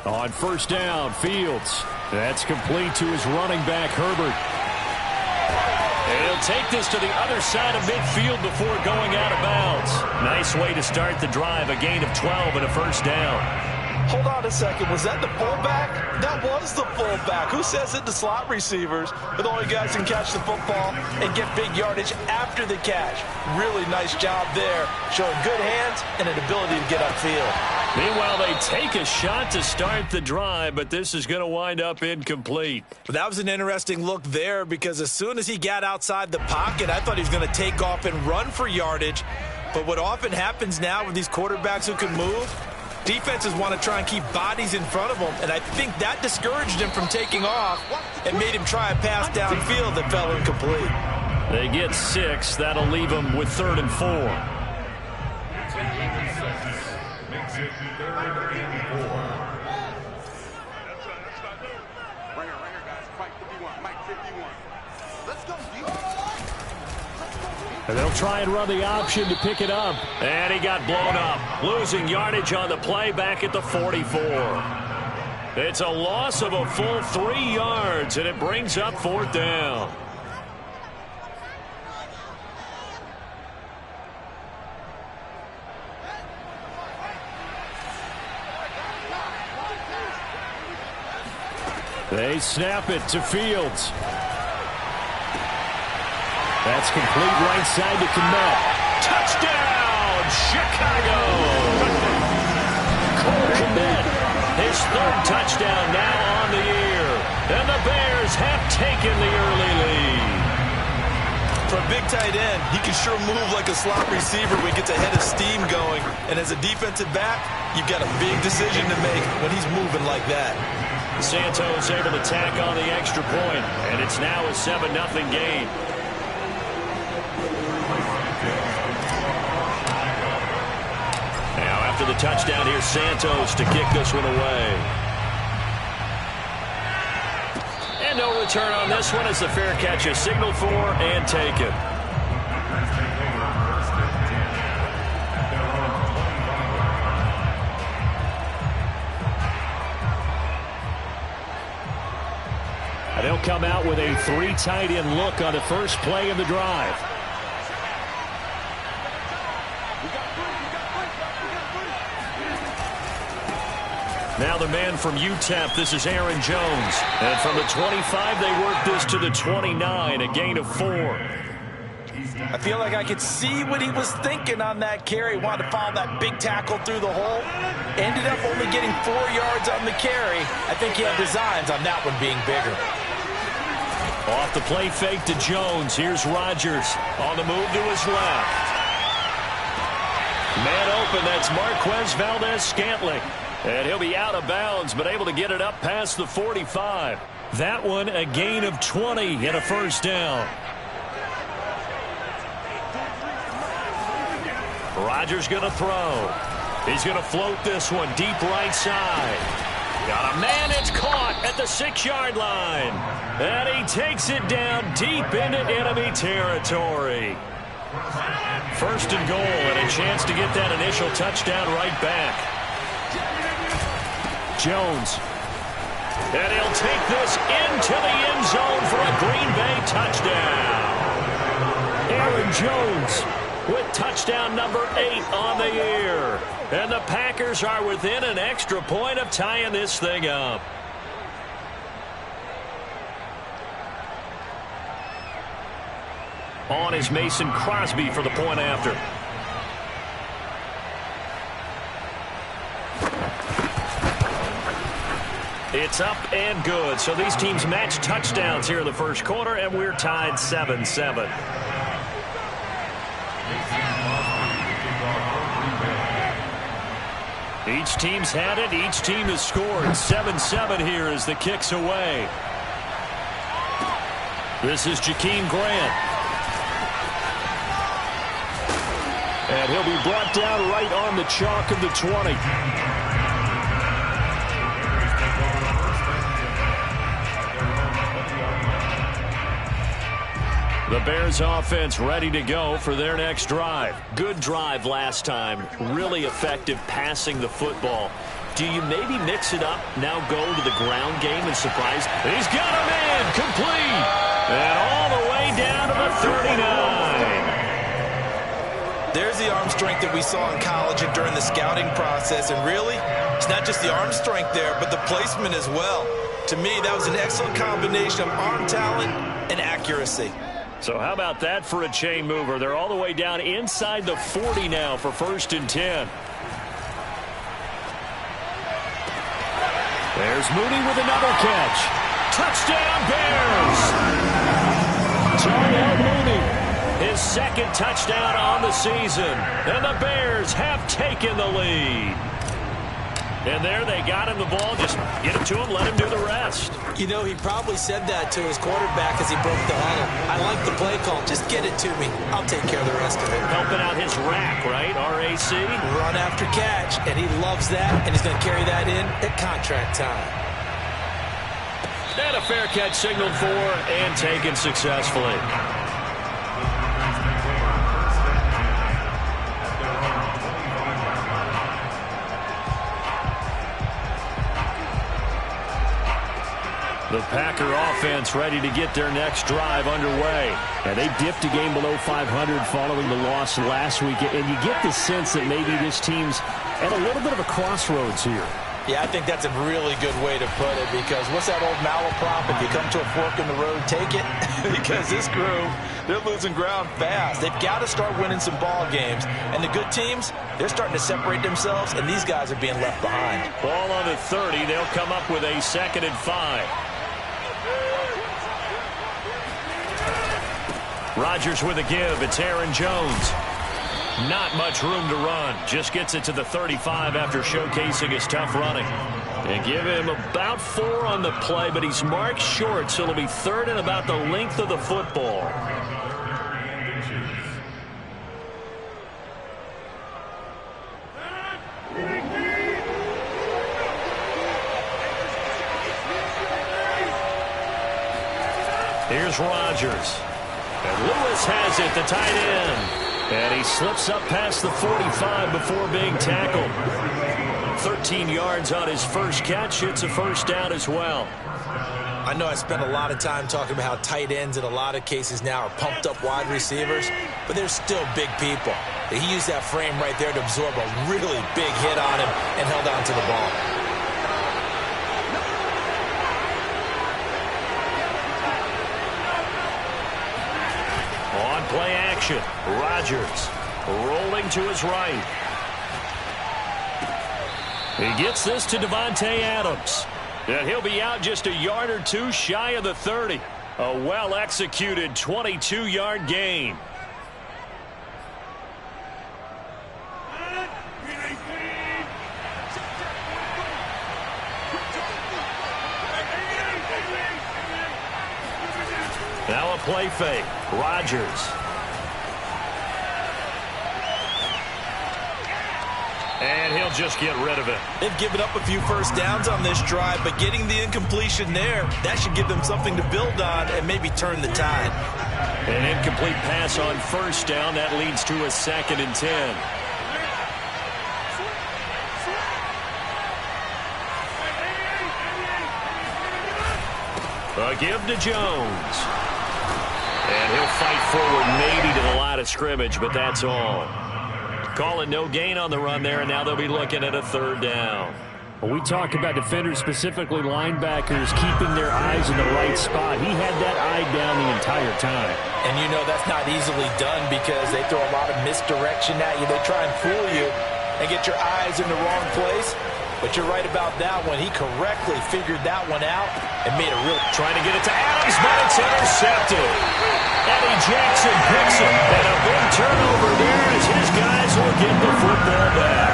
On first down, Fields. That's complete to his running back, Herbert. And he'll take this to the other side of midfield before going out of bounds. Nice way to start the drive, a gain of 12 and a first down. Hold on a second. Was that the fullback? That was the fullback. Who says it? The slot receivers are the only guys who can catch the football and get big yardage after the catch. Really nice job there, showing good hands and an ability to get upfield. Meanwhile, they take a shot to start the drive, but this is going to wind up incomplete. That was an interesting look there because as soon as he got outside the pocket, I thought he was going to take off and run for yardage. But what often happens now with these quarterbacks who can move, defenses want to try and keep bodies in front of them, and I think that discouraged him from taking off and made him try a pass downfield that fell incomplete. They get 6. That'll leave them with 3rd and 4. And they'll try and run the option to pick it up. And he got blown up. Losing yardage on the play back at the 44. It's a loss of a full 3 yards, and it brings up 4th down. They snap it to Fields. That's complete right side to Kmet. Touchdown, Chicago! Cole Kmet, his 3rd touchdown now on the year. And the Bears have taken the early lead. For a big tight end, he can sure move like a slot receiver when he gets a head of steam going. And as a defensive back, you've got a big decision to make when he's moving like that. Santos able to tack on the extra point, and it's now a 7-0 game. Now after the touchdown, here's Santos to kick this one away. And no return on this one as the fair catch is signaled for and taken. They'll come out with a 3 tight end look on the first play of the drive. Now the man from UTEP, this is Aaron Jones. And from the 25, they work this to the 29, a gain of 4. I feel like I could see what he was thinking on that carry. Wanted to follow that big tackle through the hole. Ended up only getting 4 yards on the carry. I think he had designs on that one being bigger. Off the play fake to Jones. Here's Rodgers on the move to his left. Man open, that's Marquez Valdez-Scantling. And he'll be out of bounds, but able to get it up past the 45. That one a gain of 20 and a first down. Rodgers going to throw. He's going to float this one deep right side. Got a man, it's caught at the 6-yard line. And he takes it down deep into enemy territory. First and goal, and a chance to get that initial touchdown right back. Jones. And he'll take this into the end zone for a Green Bay touchdown. Aaron Jones with touchdown number 8 on the year. And the Packers are within an extra point of tying this thing up. On is Mason Crosby for the point after. It's up and good. So these teams match touchdowns here in the first quarter, and we're tied 7-7. Each team's had it. Each team has scored. 7-7 here as the kick's away. This is Jakeem Grant. And he'll be brought down right on the chalk of the 20. The Bears offense ready to go for their next drive. Good drive last time. Really effective passing the football. Do you maybe mix it up, now go to the ground game and surprise? He's got a man complete. And all the way down to the 39. There's the arm strength that we saw in college and during the scouting process. And really, it's not just the arm strength there, but the placement as well. To me, that was an excellent combination of arm talent and accuracy. So how about that for a chain mover? They're all the way down inside the 40 now for 1st and 10. There's Mooney with another catch. Touchdown, Bears! Tyrell Mooney, his 2nd touchdown on the season. And the Bears have taken the lead. And there they got him the ball. Just get it to him, let him do the rest. You know, he probably said that to his quarterback as he broke the huddle. I like the play call. Just get it to me. I'll take care of the rest of it. Helping out his rack, right? RAC? Run after catch, and he loves that, and he's going to carry that in at contract time. And a fair catch signaled for and taken successfully. The Packer offense ready to get their next drive underway. And they dipped a game below 500 following the loss last week. And you get the sense that maybe this team's at a little bit of a crossroads here. Yeah, I think that's a really good way to put it, because what's that old malaprop? If you come to a fork in the road, take it. Because this crew, they're losing ground fast. They've got to start winning some ball games. And the good teams, they're starting to separate themselves, and these guys are being left behind. Ball on the 30. They'll come up with a 2nd and 5. Rodgers with a give. It's Aaron Jones. Not much room to run. Just gets it to the 35 after showcasing his tough running. And give him about 4 on the play, but he's marked short, so it'll be 3rd and about the length of the football. Here's Rodgers. And Lewis has it, the tight end. And he slips up past the 45 before being tackled. 13 yards on his first catch. It's a 1st down as well. I know I spent a lot of time talking about how tight ends in a lot of cases now are pumped up wide receivers, but they're still big people. He used that frame right there to absorb a really big hit on him and held on to the ball. On play action, Rodgers rolling to his right. He gets this to Devontae Adams. And he'll be out just a yard or 2 shy of the 30. A well-executed 22-yard gain. Now a play fake. Rodgers. And he'll just get rid of it. They've given up a few first downs on this drive, but getting the incompletion there, that should give them something to build on and maybe turn the tide. An incomplete pass on 1st down. That leads to a 2nd and 10. A give to Jones. And he'll fight forward maybe to the line of scrimmage, but that's all. Calling no gain on the run there, and now they'll be looking at a 3rd down. Well, we talk about defenders, specifically linebackers, keeping their eyes in the right spot. He had that eye down the entire time. And you know that's not easily done because they throw a lot of misdirection at you. They try and fool you and get your eyes in the wrong place. But you're right about that one. He correctly figured that one out and made a real... Trying to get it to Adams, but it's intercepted. Eddie Jackson picks it. And a big turnover there as his guys will get the football back.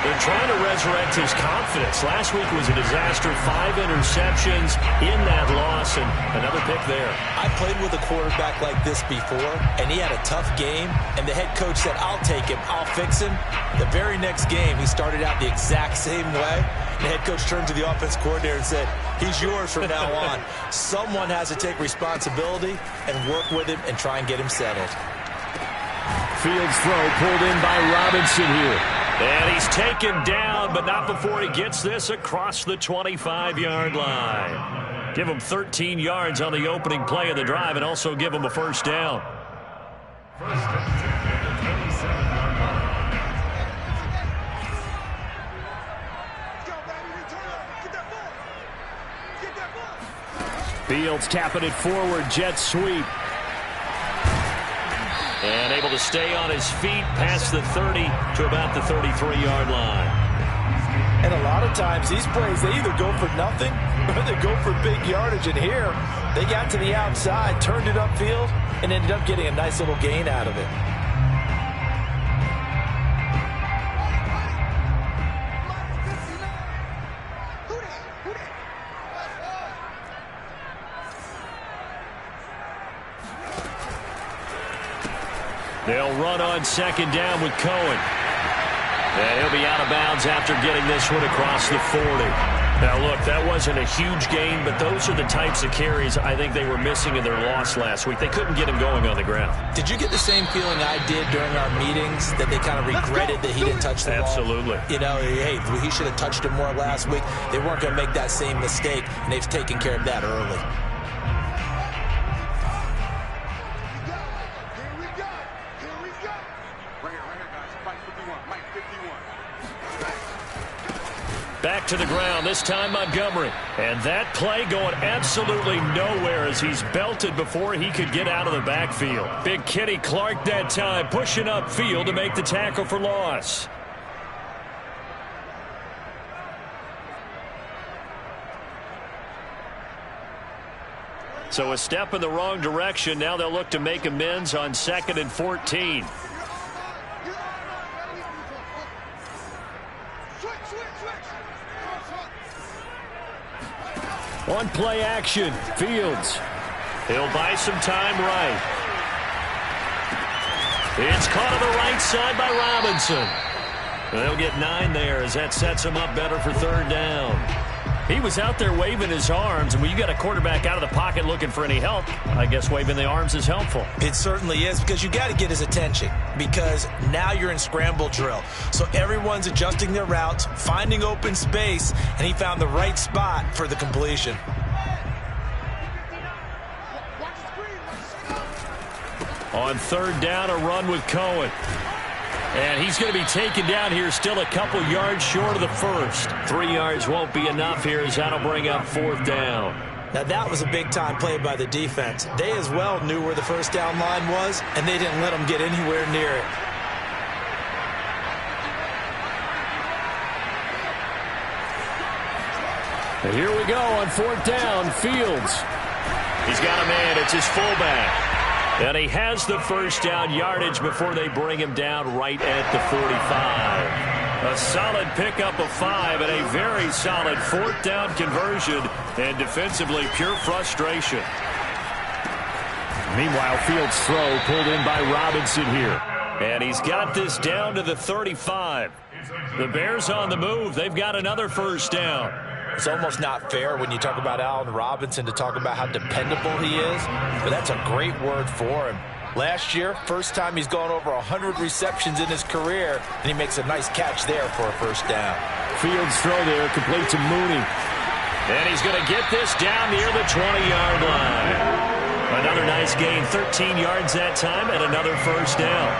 The trying to resurrect his confidence. Last week was a disaster. 5 interceptions in that loss, and another pick there. I played with a quarterback like this before, and he had a tough game, and the head coach said, I'll take him, I'll fix him. The very next game, he started out the exact same way. The head coach turned to the offense coordinator and said, he's yours from now on. Someone has to take responsibility and work with him and try and get him settled. Fields throw pulled in by Robinson here. And he's taken down, but not before he gets this across the 25-yard line. Give him 13 yards on the opening play of the drive and also give him a first down. Fields tapping it forward, jet sweep. And able to stay on his feet past the 30 to about the 33-yard line. And a lot of times these plays, they either go for nothing or they go for big yardage. And here, they got to the outside, turned it upfield, and ended up getting a nice little gain out of it. They'll run on second down with Cohen. And he'll be out of bounds after getting this one across the 40. Now, look, that wasn't a huge gain, but those are the types of carries I think they were missing in their loss last week. They couldn't get him going on the ground. Did you get the same feeling I did during our meetings, that they kind of regretted that he didn't touch the ball? Absolutely. You know, hey, he should have touched it more last week. They weren't going to make that same mistake, and they've taken care of that early. Back to the ground, this time Montgomery. And that play going absolutely nowhere as he's belted before he could get out of the backfield. Big Kenny Clark that time, pushing upfield to make the tackle for loss. So a step in the wrong direction. Now they'll look to make amends on 2nd and 14. On play action, Fields. He'll buy some time right. It's caught on the right side by Robinson. They'll get 9 there as that sets him up better for third down. He was out there waving his arms, and when you got a quarterback out of the pocket looking for any help, I guess waving the arms is helpful. It certainly is, because you got to get his attention, because now you're in scramble drill. So everyone's adjusting their routes, finding open space, and he found the right spot for the completion. On third down, a run with Cohen. And he's going to be taken down here, still a couple yards short of the first. 3 yards won't be enough here as that'll bring up fourth down. Now that was a big-time play by the defense. They as well knew where the first down line was, and they didn't let them get anywhere near it. And here we go on fourth down, Fields. He's got a man, it's his fullback. And he has the first down yardage before they bring him down right at the 45. A solid pickup of 5 and a very solid fourth down conversion. And defensively, pure frustration. Meanwhile, Fields' throw pulled in by Robinson here. And he's got this down to the 35. The Bears on the move. They've got another first down. It's almost not fair when you talk about Allen Robinson to talk about how dependable he is, but that's a great word for him. Last year, first time he's gone over 100 receptions in his career, and he makes a nice catch there for a first down. Fields' throw there, complete to Mooney. And he's going to get this down near the 20-yard line. Another nice gain, 13 yards that time, and another first down.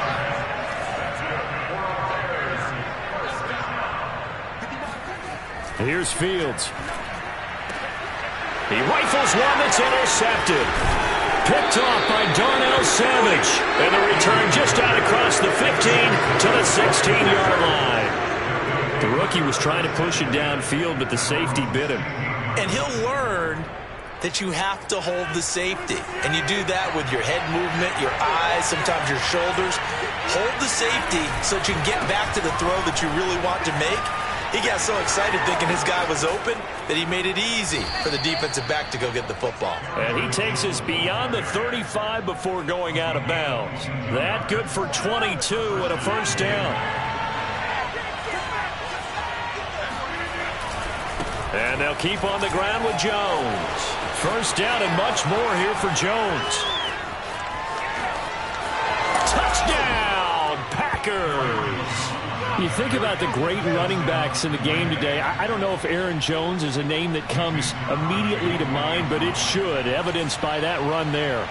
Here's Fields. He rifles one that's intercepted. Picked off by Darnell Savage. And the return just out across the 15 to the 16-yard line. The rookie was trying to push it downfield, but the safety bit him. And he'll learn that you have to hold the safety. And you do that with your head movement, your eyes, sometimes your shoulders. Hold the safety so that you can get back to the throw that you really want to make. He got so excited thinking his guy was open that he made it easy for the defensive back to go get the football. And he takes us beyond the 35 before going out of bounds. That good for 22 and a first down. And they'll keep on the ground with Jones. First down and much more here for Jones. Touchdown, Packers. You think about the great running backs in the game today. I don't know if Aaron Jones is a name that comes immediately to mind, but it should, evidenced by that run there.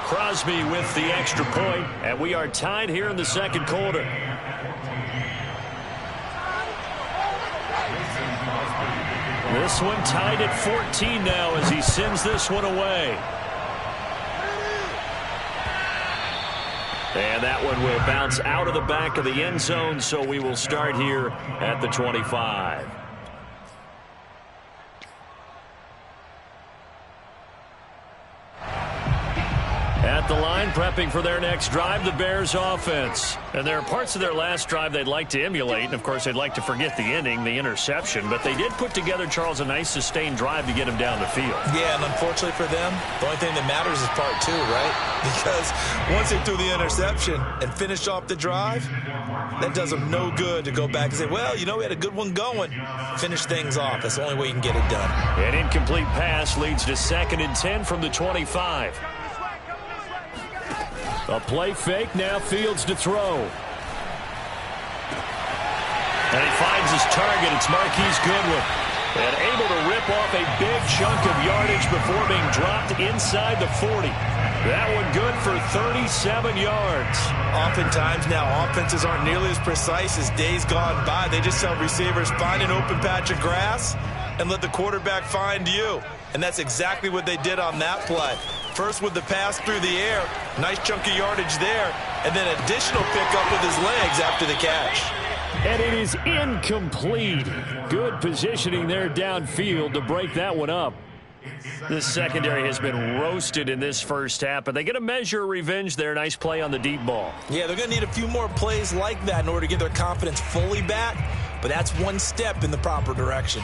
Crosby with the extra point, and we are tied here in the second quarter. This one tied at 14 now as he sends this one away. And that one will bounce out of the back of the end zone, so we will start here at the 25. At the line, prepping for their next drive, the Bears offense. And there are parts of their last drive they'd like to emulate. And, of course, they'd like to forget the inning, the interception. But they did put together, Charles, a nice sustained drive to get him down the field. Yeah, and unfortunately for them, the only thing that matters is part two, right? Because once they threw the interception and finished off the drive, that does them no good to go back and say, well, you know, we had a good one going. Finish things off. That's the only way you can get it done. An incomplete pass leads to 2nd and 10 from the 25. A play fake, now Fields to throw. And he finds his target. It's Marquise Goodwin. And able to rip off a big chunk of yardage before being dropped inside the 40. That one good for 37 yards. Oftentimes now offenses aren't nearly as precise as days gone by. They just tell receivers, find an open patch of grass and let the quarterback find you. And that's exactly what they did on that play. First with the pass through the air, nice chunk of yardage there, and then additional pickup with his legs after the catch. And it is incomplete. Good positioning there downfield to break that one up. This secondary has been roasted in this first half, but they get a measure of revenge there. Nice play on the deep ball. Yeah, they're going to need a few more plays like that in order to get their confidence fully back, but that's one step in the proper direction.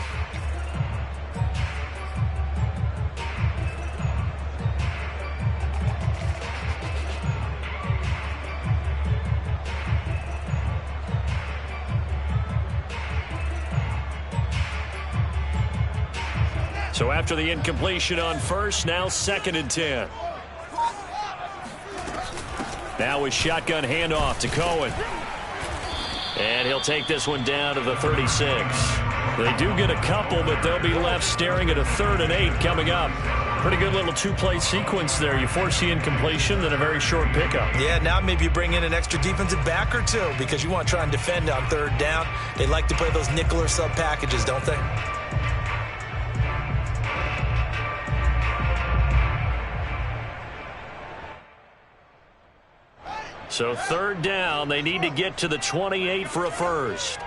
So after the incompletion on first, now 2nd and 10. Now with shotgun handoff to Cohen. And he'll take this one down to the 36. They do get a couple, but they'll be left staring at a 3rd and 8 coming up. Pretty good little two-play sequence there. You force the incompletion, then a very short pickup. Yeah, now maybe you bring in an extra defensive back or two because you want to try and defend on 3rd down. They like to play those nickel or sub packages, don't they? So 3rd down, they need to get to the 28 for a first.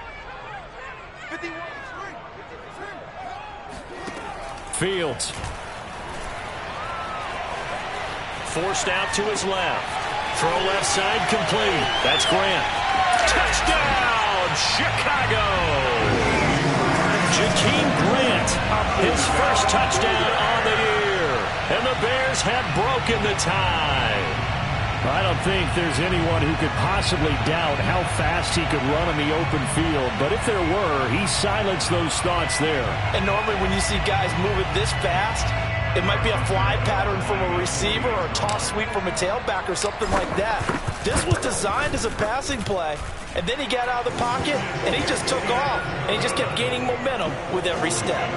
Fields. Forced out to his left. Throw left side complete. That's Grant. Touchdown, Chicago! Jakeem Grant, his first touchdown on the year. And the Bears have broken the tie. I don't think there's anyone who could possibly doubt how fast he could run on the open field. But if there were, he silenced those thoughts there. And normally when you see guys moving this fast, it might be a fly pattern from a receiver or a toss sweep from a tailback or something like that. This was designed as a passing play. And then he got out of the pocket, and he just took off. And he just kept gaining momentum with every step.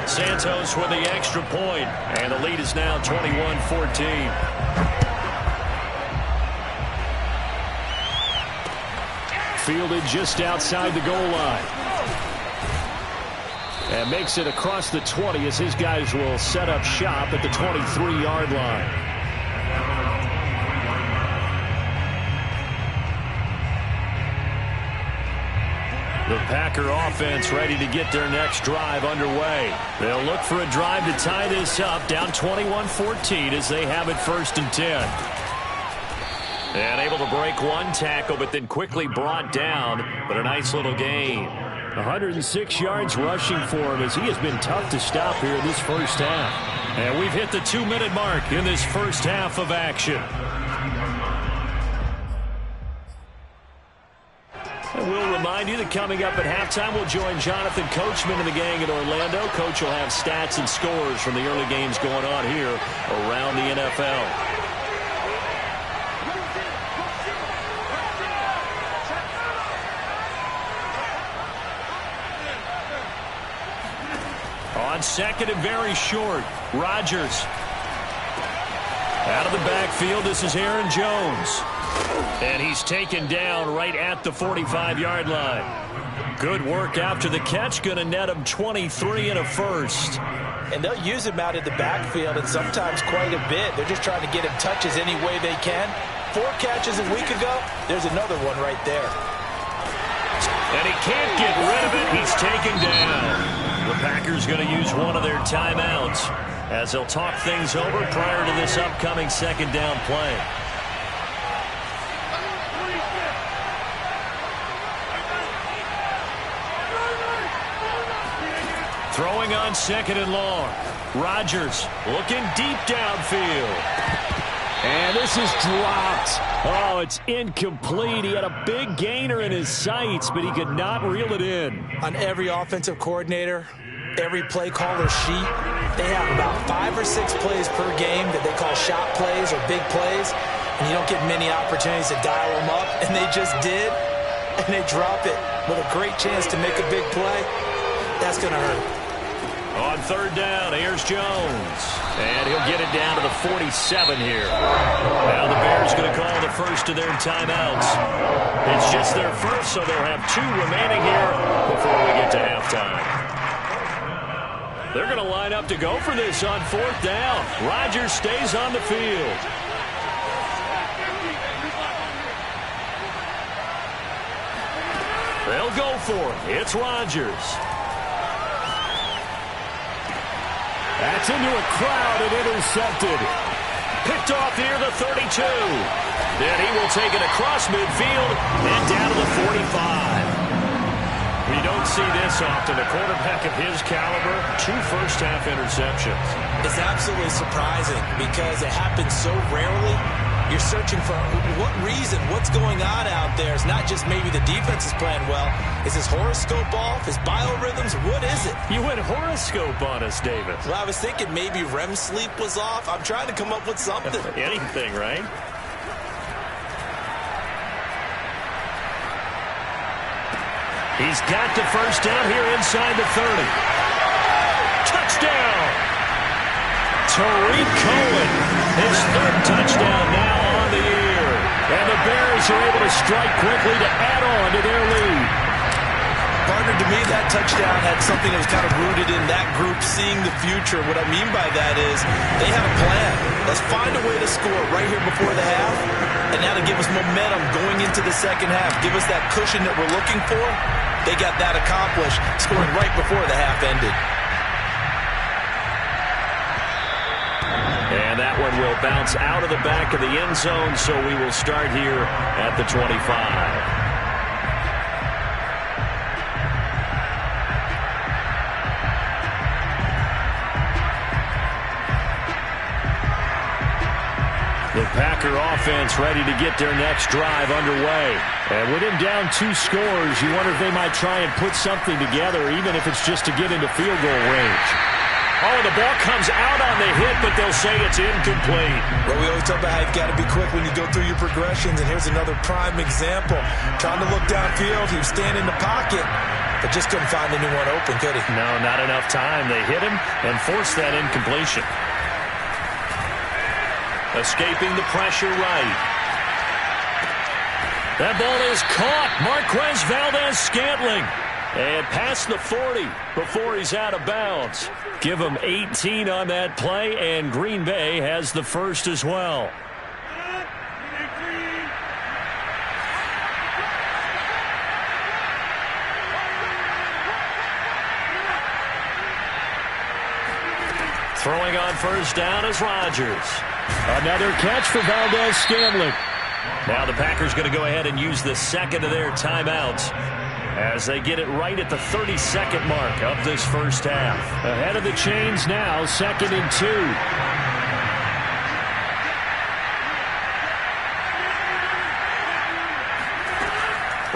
Santos with the extra point. And the lead is now 21-14. Fielded just outside the goal line. And makes it across the 20 as his guys will set up shop at the 23-yard line. The Packer offense ready to get their next drive underway. They'll look for a drive to tie this up, down 21-14 as they have it 1st and 10. And able to break one tackle, but then quickly brought down, but a nice little gain. 106 yards rushing for him as he has been tough to stop here in this first half. And we've hit the 2-minute mark in this first half of action. And we'll remind you that coming up at halftime, we'll join Jonathan Coachman and the gang in Orlando. Coach will have stats and scores from the early games going on here around the NFL. On second and very short, Rodgers. Out of the backfield, this is Aaron Jones. And he's taken down right at the 45-yard line. Good work after the catch. Going to net him 23 and a first. And they'll use him out in the backfield, and sometimes quite a bit. They're just trying to get him touches any way they can. 4 catches a week ago. There's another one right there. And he can't get rid of it. He's taken down. The Packers going to use one of their timeouts as they'll talk things over prior to this upcoming second down play. Throwing on second and long. Rodgers looking deep downfield. And this is dropped. Oh, it's incomplete. He had a big gainer in his sights, but he could not reel it in. On every offensive coordinator, every play caller sheet, they have about 5 or 6 plays per game that they call shot plays or big plays, and you don't get many opportunities to dial them up, and they just did, and they drop it with a great chance to make a big play. That's going to hurt. On third down, here's Jones. And he'll get it down to the 47 here. Now the Bears going to call the first of their timeouts. It's just their first, so they'll have 2 remaining here before we get to halftime. They're going to line up to go for this on 4th down. Rodgers stays on the field. They'll go for it. It's Rodgers. That's into a crowd and intercepted. Picked off near the 32. Then he will take it across midfield and down to the 45. We don't see this often. A quarterback of his caliber, 2 first-half interceptions. It's absolutely surprising because it happens so rarely. You're searching for what reason, what's going on out there. It's not just maybe the defense is playing well. Is his horoscope off? His biorhythms? What is it? You went horoscope on us, David. Well, I was thinking maybe REM sleep was off. I'm trying to come up with something. Anything, right? He's got the first down here inside the 30. Touchdown! Tariq Cohen, his 3rd touchdown now on the year. And the Bears are able to strike quickly to add on to their lead. Partner, to me, that touchdown had something that was kind of rooted in that group seeing the future. What I mean by that is they have a plan. Let's find a way to score right here before the half, and now to give us momentum going into the second half. Give us that cushion that we're looking for. They got that accomplished, scoring right before the half ended. And that one will bounce out of the back of the end zone, so we will start here at the 25. The Packer offense ready to get their next drive underway. And with him down 2 scores, you wonder if they might try and put something together, even if it's just to get into field goal range. Oh, the ball comes out on the hit, but they'll say it's incomplete. Well, we always talk about how you've got to be quick when you go through your progressions, and here's another prime example. Trying to look downfield, he was standing in the pocket, but just couldn't find anyone open, could he? No, not enough time. They hit him and forced that incompletion. Escaping the pressure right. That ball is caught. Marquez Valdez-Scantling. And past the 40 before he's out of bounds. Give him 18 on that play, and Green Bay has the first as well. Throwing on first down is Rodgers. Another catch for Valdez-Scantling. Now the Packers going to go ahead and use the second of their timeouts as they get it right at the 32nd mark of this first half. Ahead of the chains now, 2nd and 2.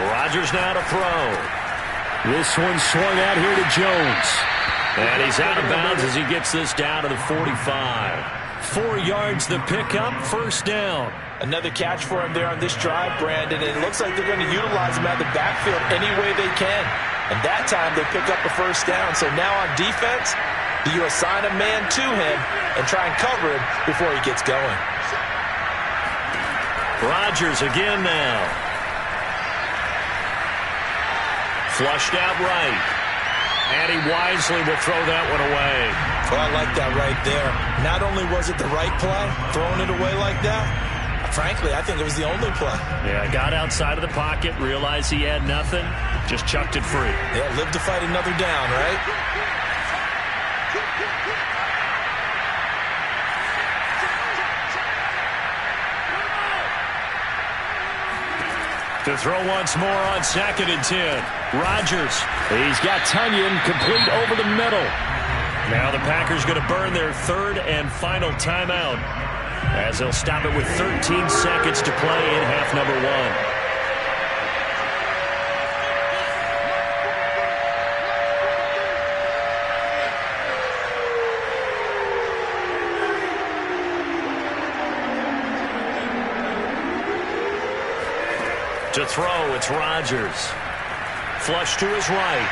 Rodgers now to throw. This one swung out here to Jones. And he's out of bounds as he gets this down to the 45. 4 yards the pickup, first down. Another catch for him there on this drive, Brandon. And it looks like they're going to utilize him at the backfield any way they can. And that time they pick up a first down. So now on defense, do you assign a man to him and try and cover him before he gets going? Rodgers again now. Flushed out right. And he wisely will throw that one away. Well, I like that right there. Not only was it the right play, throwing it away like that, frankly, I think it was the only play. Yeah, got outside of the pocket, realized he had nothing, just chucked it free. Yeah, live to fight another down, right? To throw once more on 2nd and 10. Rodgers. He's got Tunyon complete over the middle. Now the Packers going to burn their 3rd and final timeout as they'll stop it with 13 seconds to play in half number 1. To throw, it's Rodgers. Flush to his right.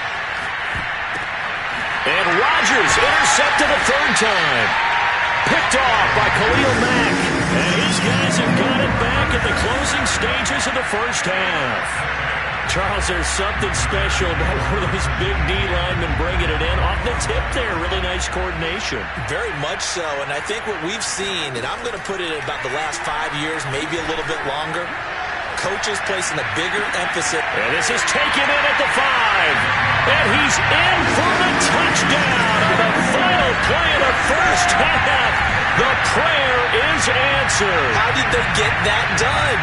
And Rodgers intercepted a 3rd time. Picked off by Khalil Mack. And his guys have got it back at the closing stages of the first half. Charles, there's something special about one of those big D linemen bringing it in off the tip there. Really nice coordination. Very much so, and I think what we've seen, and I'm going to put it at about the last 5 years, maybe a little bit longer, coaches placing a bigger emphasis. And this is taken in at the 5. And he's in for the touchdown on the final play of the first half. The prayer is answered. How did they get that done?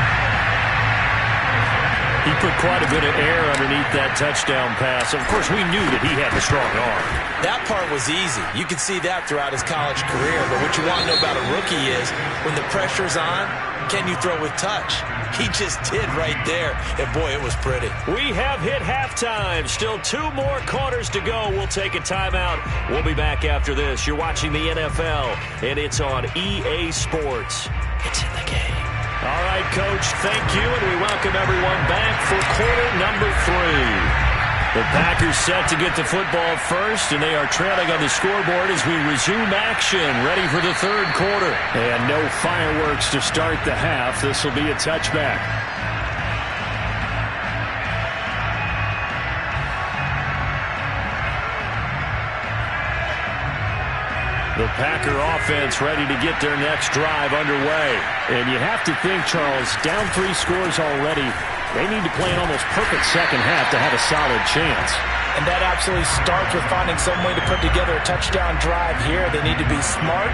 He put quite a bit of air underneath that touchdown pass. Of course, we knew that he had the strong arm. That part was easy. You could see that throughout his college career. But what you want to know about a rookie is when the pressure's on, can you throw with touch? He just did right there. And, boy, it was pretty. We have hit halftime. Still 2 more quarters to go. We'll take a timeout. We'll be back after this. You're watching the NFL, and it's on EA Sports. It's in the game. All right, Coach, thank you, and we welcome everyone back for quarter number 3. The Packers set to get the football first, and they are trailing on the scoreboard as we resume action, ready for the 3rd quarter. And no fireworks to start the half. This will be a touchback. The Packer offense ready to get their next drive underway. And you have to think, Charles, down 3 scores already. They need to play an almost perfect second half to have a solid chance. And that absolutely starts with finding some way to put together a touchdown drive here. They need to be smart,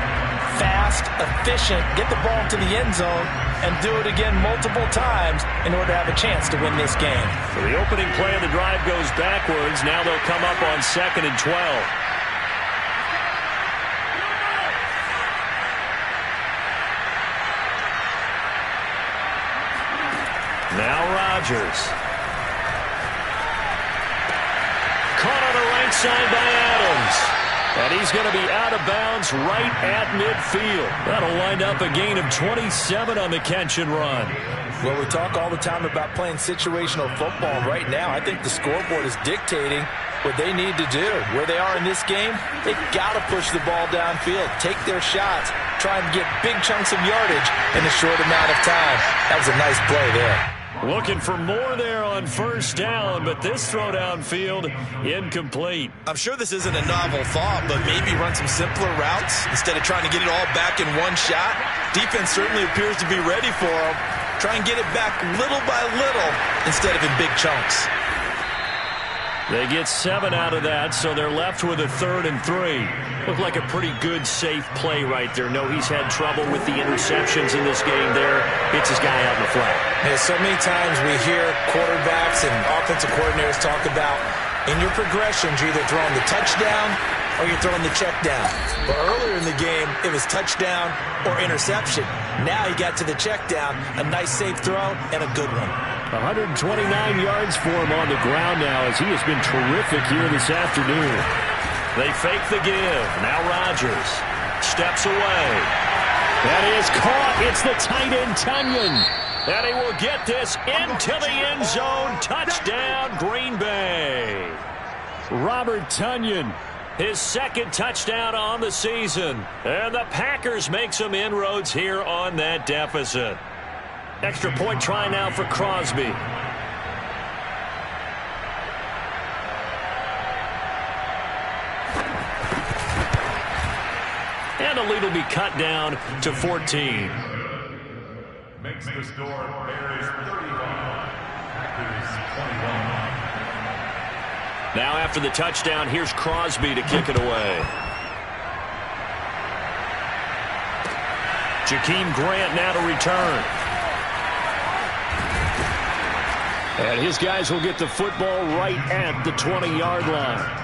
fast, efficient, get the ball to the end zone, and do it again multiple times in order to have a chance to win this game. So the opening play of the drive goes backwards. Now they'll come up on 2nd and 12. Now Rodgers. Caught on the right side by Adams. And he's going to be out of bounds right at midfield. That'll wind up a gain of 27 on the catch and run. Well, we talk all the time about playing situational football. Right now, I think the scoreboard is dictating what they need to do. Where they are in this game, they've got to push the ball downfield, take their shots, try and get big chunks of yardage in a short amount of time. That was a nice play there. Looking for more there on first down, but this throw downfield incomplete. I'm sure this isn't a novel thought, but maybe run some simpler routes instead of trying to get it all back in one shot. Defense certainly appears to be ready for them. Try and get it back little by little instead of in big chunks. They get 7 out of that, so they're left with a 3rd and 3. Looked like a pretty good, safe play right there. No, he's had trouble with the interceptions in this game there. Hits his guy out in the flat. Yeah, so many times we hear quarterbacks and offensive coordinators talk about in your progressions, you're either throwing the touchdown or you're throwing the check down. But earlier in the game, it was touchdown or interception. Now he got to the check down, a nice safe throw, and a good one. 129 yards for him on the ground now as he has been terrific here this afternoon. They fake the give. Now Rodgers steps away. That is caught. It's the tight end, Tonyan. And he will get this into the end zone. Touchdown, Green Bay. Robert Tonyan. His 2nd touchdown on the season. And the Packers make some inroads here on that deficit. Extra point try now for Crosby. And the lead will be cut down to 14. Makes the score Bears 31, Packers 21. Now after the touchdown, here's Crosby to kick it away. Jakeem Grant now to return. And his guys will get the football right at the 20-yard line.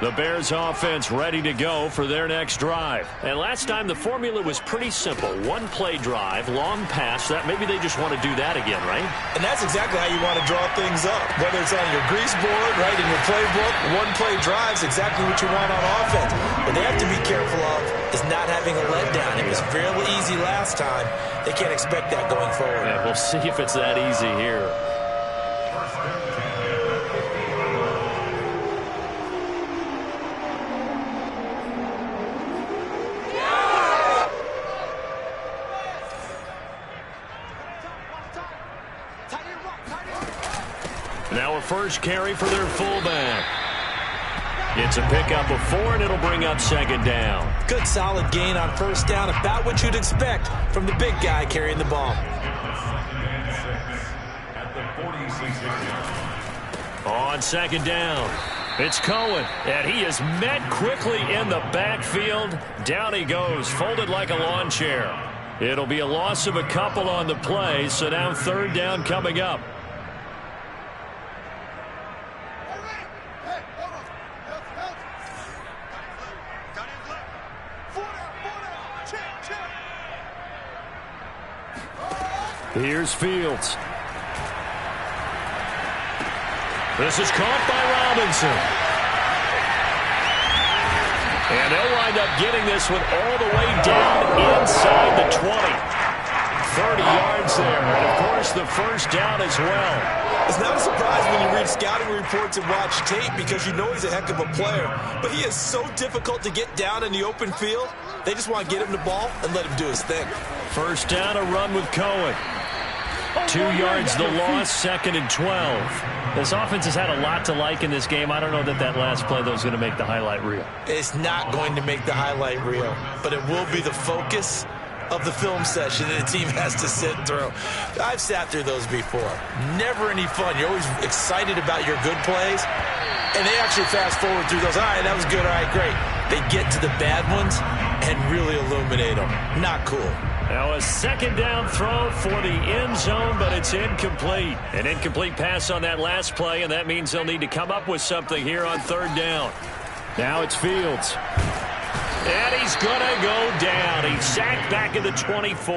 The Bears offense ready to go for their next drive. And last time the formula was pretty simple. 1-play drive, long pass. That maybe they just want to do that again, right? And that's exactly how you want to draw things up. Whether it's on your grease board, right, in your playbook, 1-play drives exactly what you want on offense. What they have to be careful of is not having a letdown. It was real easy last time. They can't expect that going forward. Yeah, we'll see if it's that easy here. Now a first carry for their fullback. It's a pickup of 4, and it'll bring up 2nd down. Good solid gain on 1st down, about what you'd expect from the big guy carrying the ball. On 2nd down, it's Cohen, and he is met quickly in the backfield. Down he goes, folded like a lawn chair. It'll be a loss of a couple on the play, so now 3rd down coming up. Here's Fields. This is caught by Robinson. And they'll wind up getting this one all the way down inside the 20. 30 yards there. And, of course, the first down as well. It's not a surprise when you read scouting reports and watch tape because you know he's a heck of a player. But he is so difficult to get down in the open field. They just want to get him the ball and let him do his thing. First down, a run with Cohen. 2 yards the loss, 2nd and 12. This offense has had a lot to like in this game. I don't know that last play, though, is going to make the highlight reel. It's not going to make the highlight reel, but it will be the focus of the film session that the team has to sit through. I've sat through those before. Never any fun. You're always excited about your good plays, and they actually fast forward through those. All right, that was good. All right, great. They get to the bad ones and really illuminate them. Not cool. Now a 2nd down throw for the end zone, but it's incomplete. An incomplete pass on that last play, and that means they'll need to come up with something here on 3rd down. Now it's Fields. And he's going to go down. He's sacked back at the 24.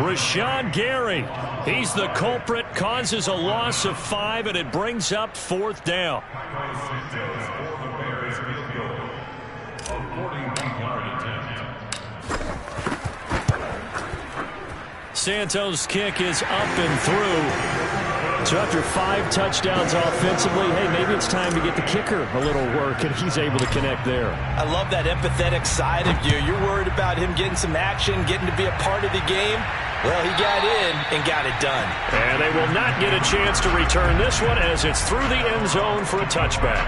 Rashawn Gary, he's the culprit, causes a loss of 5, and it brings up 4th down. Santos' kick is up and through. So after 5 touchdowns offensively, hey, maybe it's time to get the kicker a little work, and he's able to connect there. I love that empathetic side of you. You're worried about him getting some action, getting to be a part of the game. Well, he got in and got it done. And they will not get a chance to return this one as it's through the end zone for a touchback.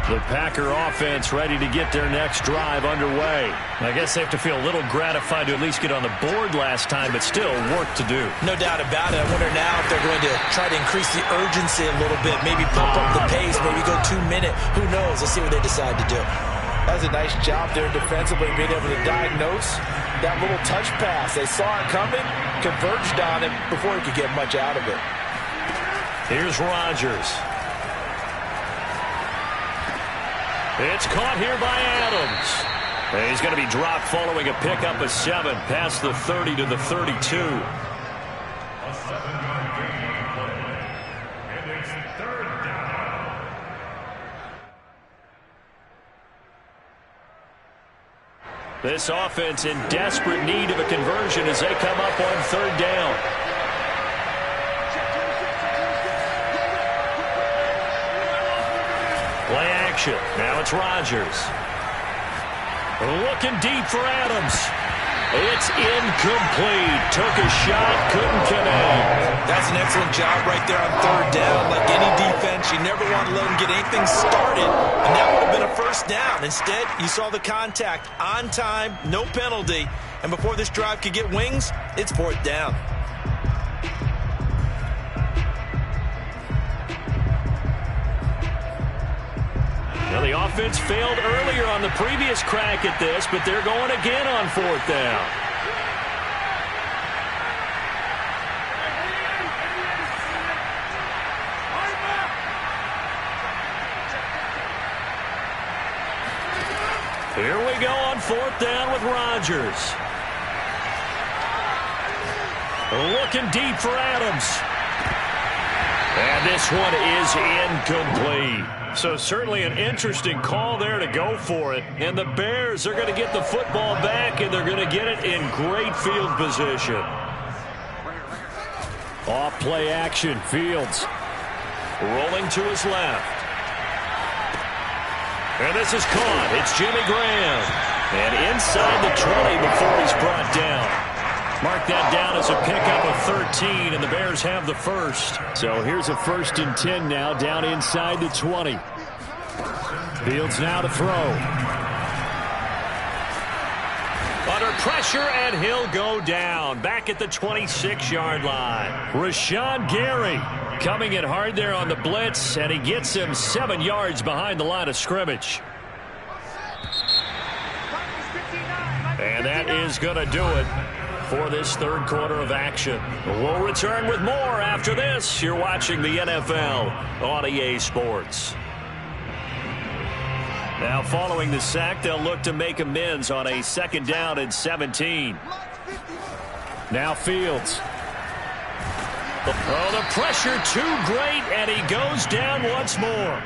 The Packer offense ready to get their next drive underway. I guess they have to feel a little gratified to at least get on the board last time, but still work to do. No doubt about it. I wonder now if they're going to try to increase the urgency a little bit, maybe pump up the pace, maybe go 2-minute. Who knows? Let's see what they decide to do. That was a nice job there defensively, being able to diagnose that little touch pass. They saw it coming, converged on it before he could get much out of it. Here's Rodgers. It's caught here by Adams. And he's going to be dropped following a pickup of 7 past the 30 to the 32. A 7-yard gain on the play. And it's 3rd down. This offense in desperate need of a conversion as they come up on 3rd down. Play action. Now it's Rodgers. Looking deep for Adams. It's incomplete. Took a shot, couldn't connect. That's an excellent job right there on 3rd down. Like any defense, you never want to let them get anything started, and that would have been a 1st down. Instead, you saw the contact on time, no penalty, and before this drive could get wings, it's 4th down. Now, the offense failed earlier on the previous crack at this, but they're going again on 4th down. Here we go on 4th down with Rodgers. Looking deep for Adams. And this one is incomplete. So certainly an interesting call there to go for it. And the Bears are going to get the football back, and they're going to get it in great field position. Off play action, Fields. Rolling to his left. And this is caught. It's Jimmy Graham. And inside the 20 before he's brought down. Mark that down as a pickup of 13, and the Bears have the first. So here's a 1st and 10 now, down inside the 20. Fields now to throw. Under pressure, and he'll go down. Back at the 26-yard line. Rashawn Gary coming in hard there on the blitz, and he gets him 7 yards behind the line of scrimmage. And that is going to do it for this 3rd quarter of action. We'll return with more after this. You're watching the NFL on EA Sports. Now, following the sack, they'll look to make amends on a 2nd down and 17. Now Fields. Oh, the pressure too great, and he goes down once more.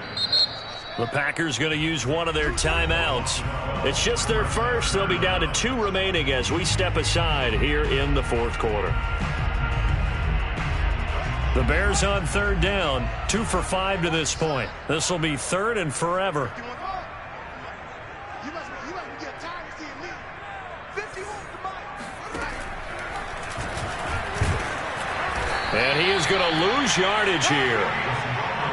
The Packers going to use one of their timeouts. It's just their first. They'll be down to 2 remaining as we step aside here in the 4th quarter. The Bears on 3rd down, 2 for 5 to this point. This will be 3rd and forever. And he is going to lose yardage here.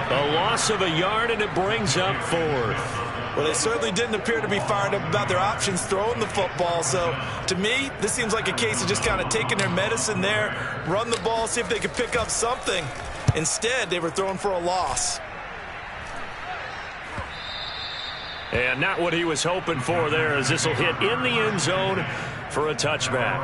A loss of a yard, and it brings up 4th. Well, they certainly didn't appear to be fired up about their options throwing the football. So, to me, this seems like a case of just kind of taking their medicine there, run the ball, see if they could pick up something. Instead, they were throwing for a loss. And not what he was hoping for there, as this will hit in the end zone for a touchback.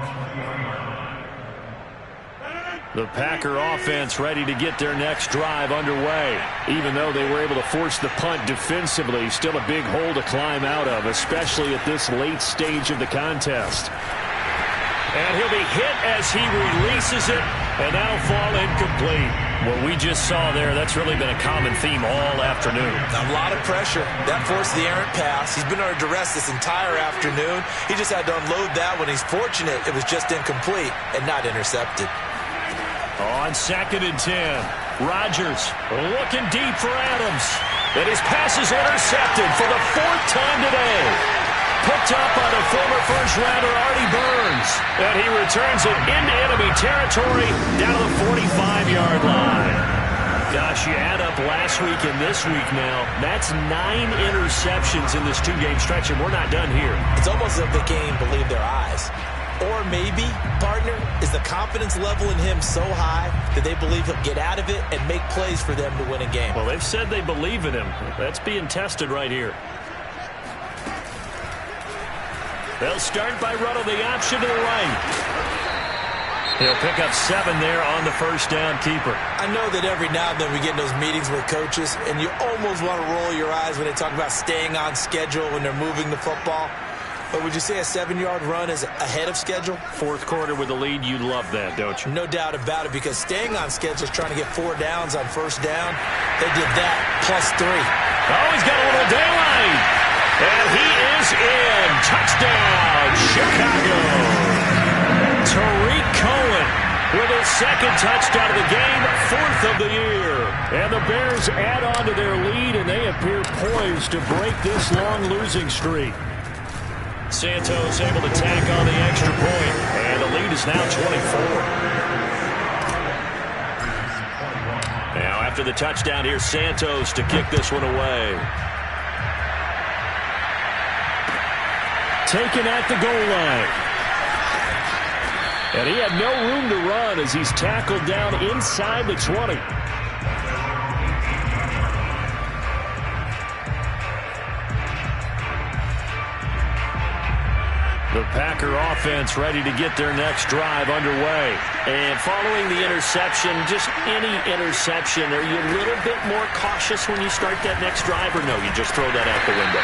The Packer offense ready to get their next drive underway. Even though they were able to force the punt defensively, still a big hole to climb out of, especially at this late stage of the contest. And he'll be hit as he releases it, and that'll fall incomplete. What we just saw there, that's really been a common theme all afternoon. A lot of pressure. That forced the errant pass. He's been under duress this entire afternoon. He just had to unload that one. He's fortunate it was just incomplete and not intercepted. On 2nd and 10, Rodgers looking deep for Adams. And his pass is intercepted for the 4th time today. Picked up by the former first-rounder Artie Burns. And he returns it into enemy territory down to the 45-yard line. Gosh, you add up last week and this week now. That's 9 interceptions in this 2-game stretch, and we're not done here. It's almost as if they can't even believe their eyes. Or maybe, partner, is the confidence level in him so high that they believe he'll get out of it and make plays for them to win a game. Well, they've said they believe in him. That's being tested right here. They'll start by running the option to the right. He'll pick up 7 there on the first down keeper. I know that every now and then we get in those meetings with coaches, and you almost want to roll your eyes when they talk about staying on schedule when they're moving the football. But would you say a 7-yard run is ahead of schedule? 4th quarter with the lead, you love that, don't you? No doubt about it, because staying on schedule is trying to get 4 downs on first down. They did that, +3. Oh, he's got a little daylight. And he is in. Touchdown, Chicago. Tariq Cohen with his 2nd touchdown of the game, 4th of the year. And the Bears add on to their lead, and they appear poised to break this long losing streak. Santos able to tack on the extra point, and the lead is now 24. Now after the touchdown, here's Santos to kick this one away. Taken at the goal line. And he had no room to run as he's tackled down inside the 20. The Packer offense ready to get their next drive underway. And following the interception, just any interception, are you a little bit more cautious when you start that next drive, or no, you just throw that out the window?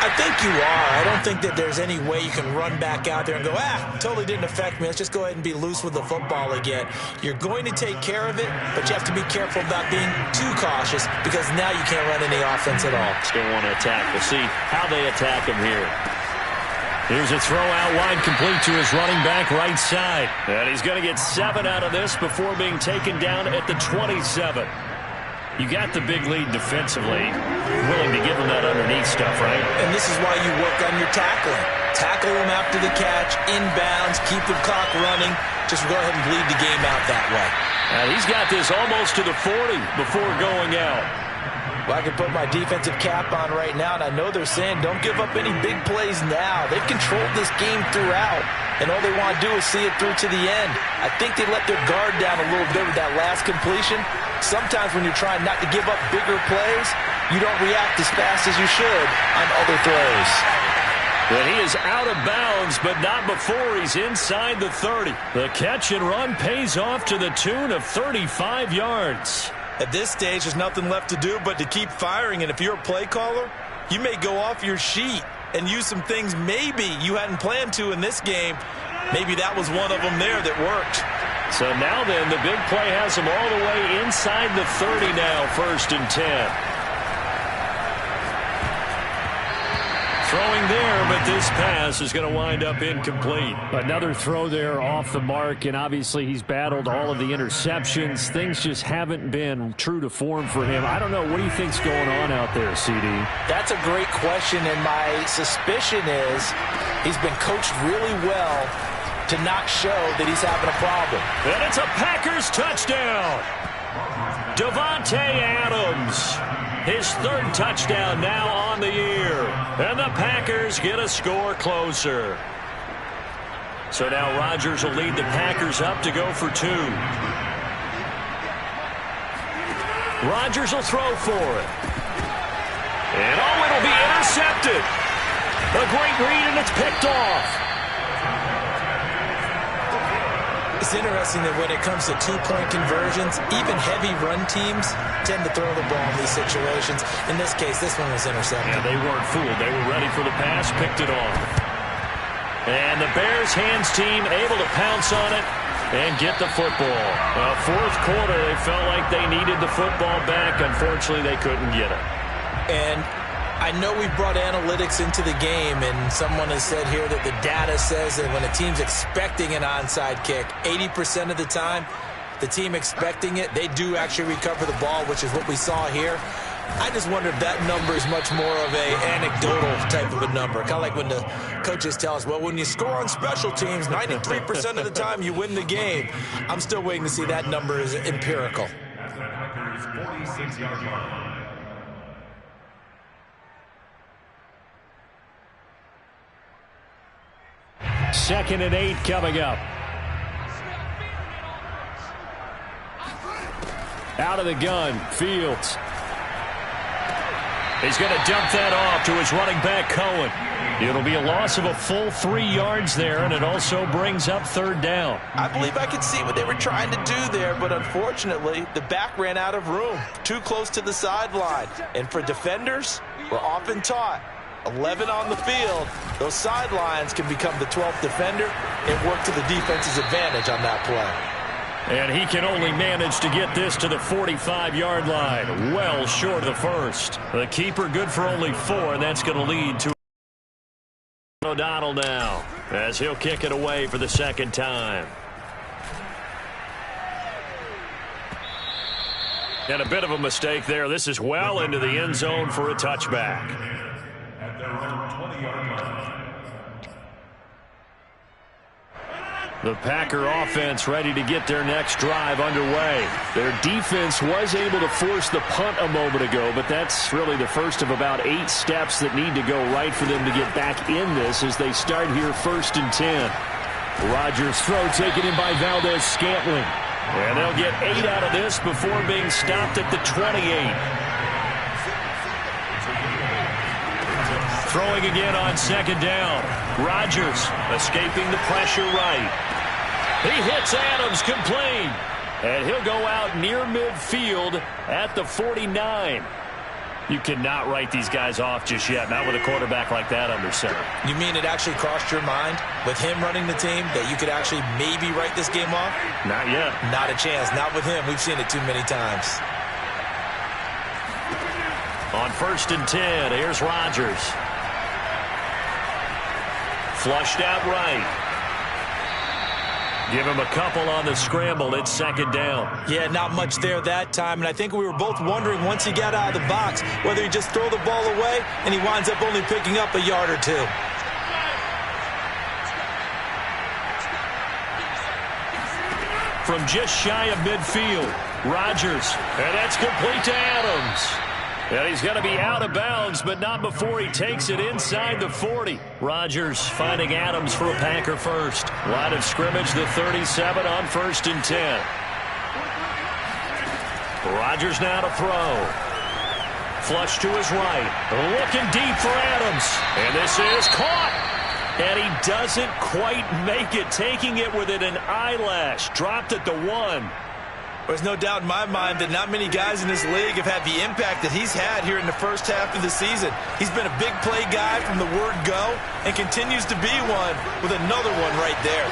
I think you are. I don't think that there's any way you can run back out there and go, totally didn't affect me. Let's just go ahead and be loose with the football again. You're going to take care of it, but you have to be careful about being too cautious because now you can't run any offense at all. Still want to attack. We'll see how they attack him here. Here's a throw out wide, complete to his running back right side. And he's going to get 7 out of this before being taken down at the 27. You got the big lead defensively. Willing to give him that underneath stuff, right? And this is why you work on your tackling. Tackle him after the catch, inbounds, keep the clock running. Just go ahead and bleed the game out that way. And he's got this almost to the 40 before going out. Well, I can put my defensive cap on right now, and I know they're saying don't give up any big plays now. They've controlled this game throughout, and all they want to do is see it through to the end. I think they let their guard down a little bit with that last completion. Sometimes when you're trying not to give up bigger plays, you don't react as fast as you should on other throws. But he is out of bounds, but not before he's inside the 30. The catch and run pays off to the tune of 35 yards. At this stage, there's nothing left to do but to keep firing, and if you're a play caller, you may go off your sheet and use some things maybe you hadn't planned to in this game. Maybe that was one of them there that worked. So now then, the big play has him all the way inside the 30 now, 1st and 10. Throwing there, but this pass is going to wind up incomplete. Another throw there off the mark, and obviously he's battled all of the interceptions. Things just haven't been true to form for him. I don't know. What do you think's going on out there, CD? That's a great question, and my suspicion is he's been coached really well to not show that he's having a problem. And it's a Packers touchdown. Davante Adams. His 3rd touchdown now on the year. And the Packers get a score closer. So now Rodgers will lead the Packers up to go for 2. Rodgers will throw for it. And it'll be intercepted. A great read, and it's picked off. It's interesting that when it comes to 2-point conversions, even heavy run teams tend to throw the ball in these situations. In this case, this one was intercepted. Yeah, they weren't fooled. They were ready for the pass, picked it off. And the Bears hands team able to pounce on it and get the football. 4th quarter, they felt like they needed the football back. Unfortunately, they couldn't get it. And I know we brought analytics into the game, and someone has said here that the data says that when a team's expecting an onside kick, 80% of the time, the team expecting it, they do actually recover the ball, which is what we saw here. I just wonder if that number is much more of a anecdotal type of a number. Kind of like when the coaches tell us, well, when you score on special teams, 93% of the time you win the game. I'm still waiting to see that number is empirical. At the Packers' 46-yard line. Second and 8 coming up. Out of the gun, Fields. He's going to dump that off to his running back, Cohen. It'll be a loss of a full 3 yards there, and it also brings up third down. I believe I could see what they were trying to do there, but unfortunately, the back ran out of room, too close to the sideline. And for defenders, we're often taught, 11 on the field, those sidelines can become the 12th defender and work to the defense's advantage on that play. And he can only manage to get this to the 45-yard line, well short of the first. The keeper good for only 4, and that's going to lead to O'Donnell now, as he'll kick it away for the second time. And a bit of a mistake there. This is well into the end zone for a touchback. At their own 20-yard line. The Packer offense ready to get their next drive underway. Their defense was able to force the punt a moment ago, but that's really the first of about 8 steps that need to go right for them to get back in this as they start here 1st and 10. Rodgers' throw taken in by Valdez-Scantling. And they'll get 8 out of this before being stopped at the 28. Throwing again on second down. Rodgers escaping the pressure right. He hits Adams complete. And he'll go out near midfield at the 49. You cannot write these guys off just yet, not with a quarterback like that under center. You mean it actually crossed your mind with him running the team that you could actually maybe write this game off? Not yet. Not a chance. Not with him. We've seen it too many times. On 1st and 10, here's Rodgers. Flushed out right. Give him a couple on the scramble. It's second down. Yeah, not much there that time. And I think we were both wondering once he got out of the box whether he just throw the ball away and he winds up only picking up a yard or 2. From just shy of midfield, Rodgers. And that's complete to Adams. And he's going to be out of bounds, but not before he takes it inside the 40. Rodgers finding Adams for a Packer first. Line of scrimmage, the 37 on 1st and 10. Rodgers now to throw. Flush to his right. Looking deep for Adams. And this is caught. And he doesn't quite make it, taking it within an eyelash. Dropped at the 1. There's no doubt in my mind that not many guys in this league have had the impact that he's had here in the first half of the season. He's been a big play guy from the word go and continues to be one with another one right there.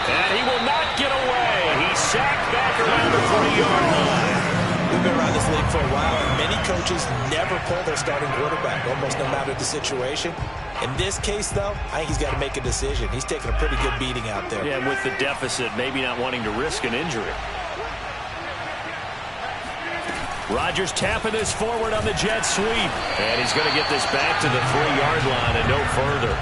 And he will not get away. He's sacked back around the 40-yard line. We've been around this league for a while, and many coaches never pull their starting quarterback, almost no matter the situation. In this case, though, I think he's got to make a decision. He's taking a pretty good beating out there. Yeah, with the deficit, maybe not wanting to risk an injury. Rodgers tapping this forward on the jet sweep. And he's going to get this back to the 3-yard line and no further.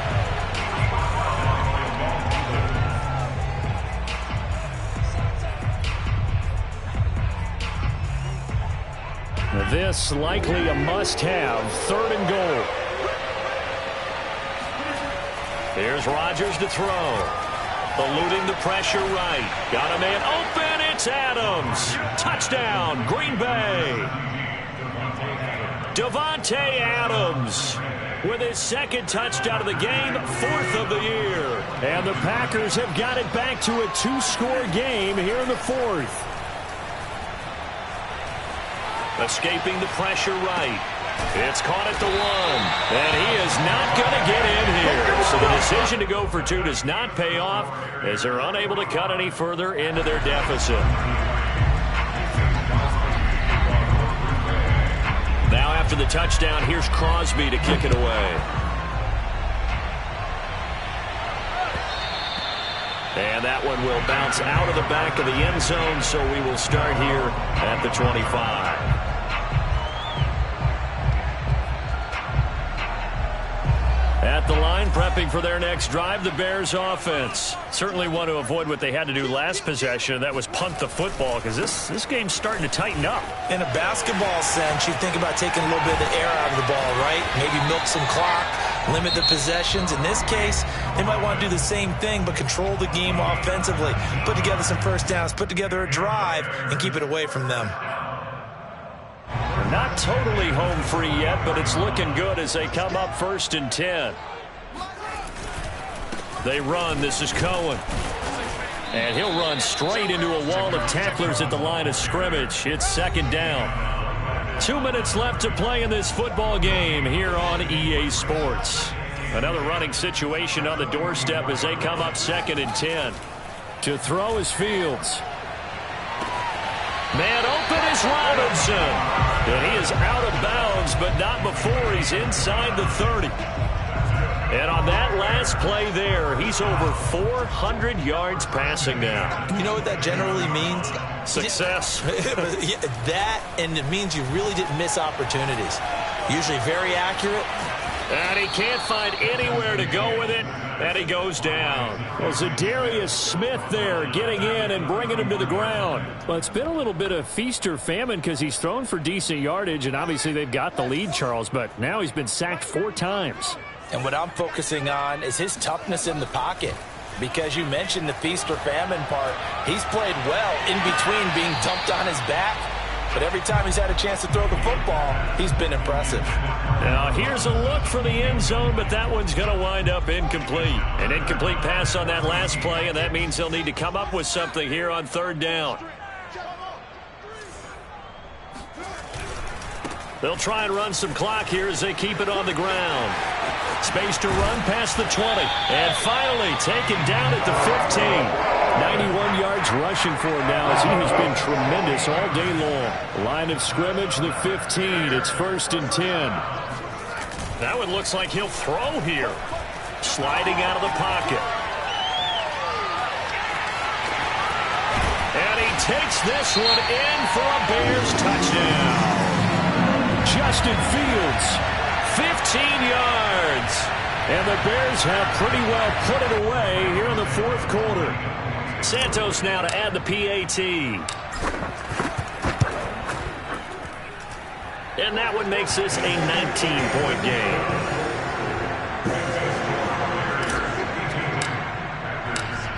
This likely a must-have, 3rd and goal. Here's Rodgers to throw. Eluding the pressure right. Got a man open. It's Adams. Touchdown, Green Bay. Davante Adams with his 2nd touchdown of the game, 4th of the year. And the Packers have got it back to a 2-score game here in the 4th. Escaping the pressure right. It's caught at the 1. And he is not going to get in here. So the decision to go for 2 does not pay off as they're unable to cut any further into their deficit. Now after the touchdown, here's Crosby to kick it away. And that one will bounce out of the back of the end zone, so we will start here at the 25. At the line, prepping for their next drive, the Bears offense. Certainly want to avoid what they had to do last possession. That was punt the football, because this game's starting to tighten up. In a basketball sense, you think about taking a little bit of the air out of the ball, right? Maybe milk some clock, limit the possessions. In this case, they might want to do the same thing, but control the game offensively. Put together some first downs, put together a drive, and keep it away from them. Not totally home free yet, but it's looking good as they come up 1st and 10. They run. This is Cohen. And he'll run straight into a wall of tacklers at the line of scrimmage. It's 2nd down. 2 minutes left to play in this football game here on EA Sports. Another running situation on the doorstep as they come up 2nd and 10. To throw is Fields. Man open is Robinson. And he is out of bounds, but not before he's inside the 30. And on that last play there, he's over 400 yards passing now. You know what that generally means? Success. That, and it means you really didn't miss opportunities. Usually very accurate. And he can't find anywhere to go with it, and he goes down. Well, Zadarius Smith there getting in and bringing him to the ground. Well, it's been a little bit of feast or famine because he's thrown for decent yardage, and obviously they've got the lead, Charles, but now he's been sacked 4 times. And what I'm focusing on is his toughness in the pocket. Because you mentioned the feast or famine part, he's played well in between being dumped on his back. But every time he's had a chance to throw the football, he's been impressive. Now, here's a look for the end zone, but that one's going to wind up incomplete. An incomplete pass on that last play, and that means they'll need to come up with something here on 3rd down. They'll try and run some clock here as they keep it on the ground. Space to run past the 20. And finally taken down at the 15. 91 yards rushing for him now as he has been tremendous all day long. Line of scrimmage, the 15. It's 1st and 10. That one looks like he'll throw here. Sliding out of the pocket. And he takes this one in for a Bears touchdown. Justin Fields, 15 yards. And the Bears have pretty well put it away here in the 4th quarter. Santos now to add the PAT. And that one makes this a 19-point game.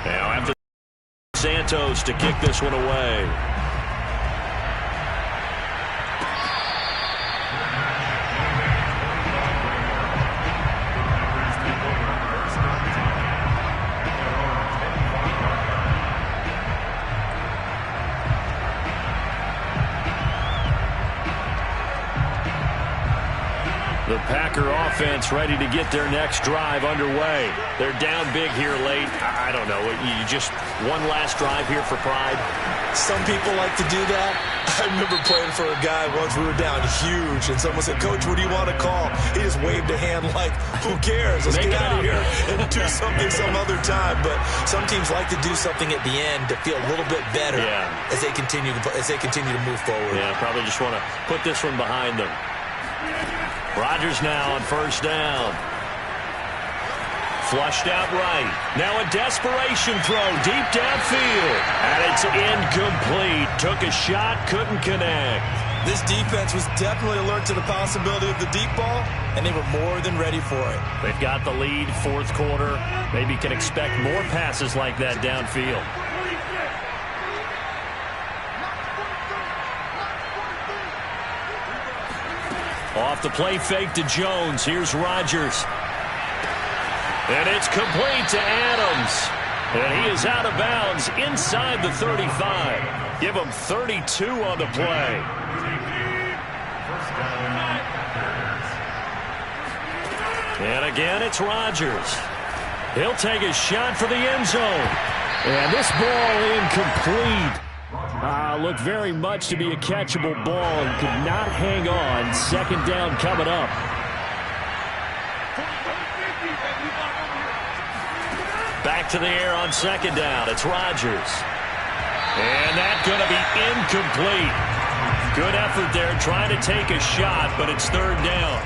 Now after Santos to kick this one away. The Packer offense ready to get their next drive underway. They're down big here late. I don't know. You just one last drive here for pride? Some people like to do that. I remember playing for a guy once. We were down huge, and someone said, "Coach, what do you want to call?" He just waved a hand like, "Who cares? Let's get out of here and do something some other time." But some teams like to do something at the end to feel a little bit better as they continue to move forward. Yeah, probably just want to put this one behind them. Rodgers now on 1st down. Flushed out right. Now a desperation throw deep downfield. And it's incomplete. Took a shot, couldn't connect. This defense was definitely alert to the possibility of the deep ball, and they were more than ready for it. They've got the lead, 4th quarter. Maybe can expect more passes like that downfield. Off the play fake to Jones. Here's Rodgers. And it's complete to Adams. And he is out of bounds inside the 35. Give him 32 on the play. And again, it's Rodgers. He'll take a shot for the end zone. And this ball incomplete. Looked very much to be a catchable ball and could not hang on. 2nd down coming up. Back back to the air on second down. It's Rodgers. And that's going to be incomplete. Good effort there trying to take a shot, but it's third down.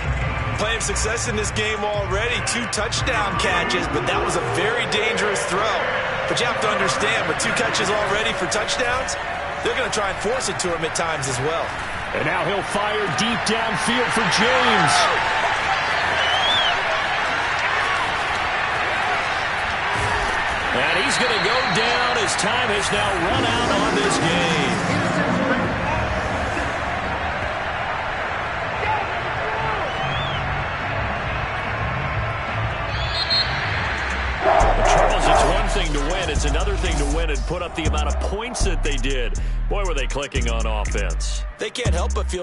Playing success in this game already. 2 touchdown catches, but that was a very dangerous throw. But you have to understand, with 2 catches already for touchdowns, they're going to try and force it to him at times as well. And now he'll fire deep downfield for James. And he's going to go down as time has now run out on this game. Charles, it's one thing to win. It's another thing to win and put up the amount of points that they did. Boy, were they clicking on offense. They can't help but feel